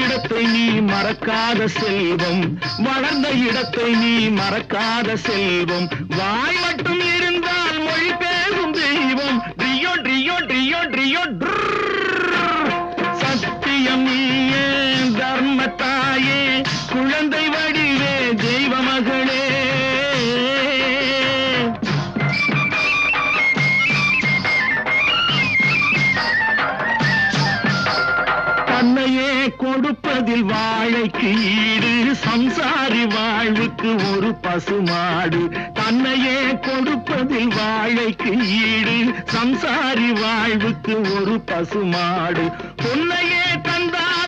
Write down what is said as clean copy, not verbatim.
இடத்தை நீ மறக்காத செல்வம், வளர்ந்த இடத்தை நீ மறக்காத செல்வம். வாய் மட்டும் இருந்தால் மொழி பேசும் தெய்வம். ட்ரியோ ட்ரியோ ட்ரியோ ட்ரியோ சத்தியம் நீயே, தர்மத்தாயே, குழந்தை வடிவே, தெய்வ மகளே. தன்னையே கொடுப்பதில் வாழைக்கு ஈடு, சம்சாரி வாழ்வுக்கு ஒரு பசுமாடு. தன்னையே கொடுப்பதில் வாழைக்கு ஈடு, சம்சாரி வாழ்வுக்கு ஒரு பசுமாடு. பொன்னையே தந்தா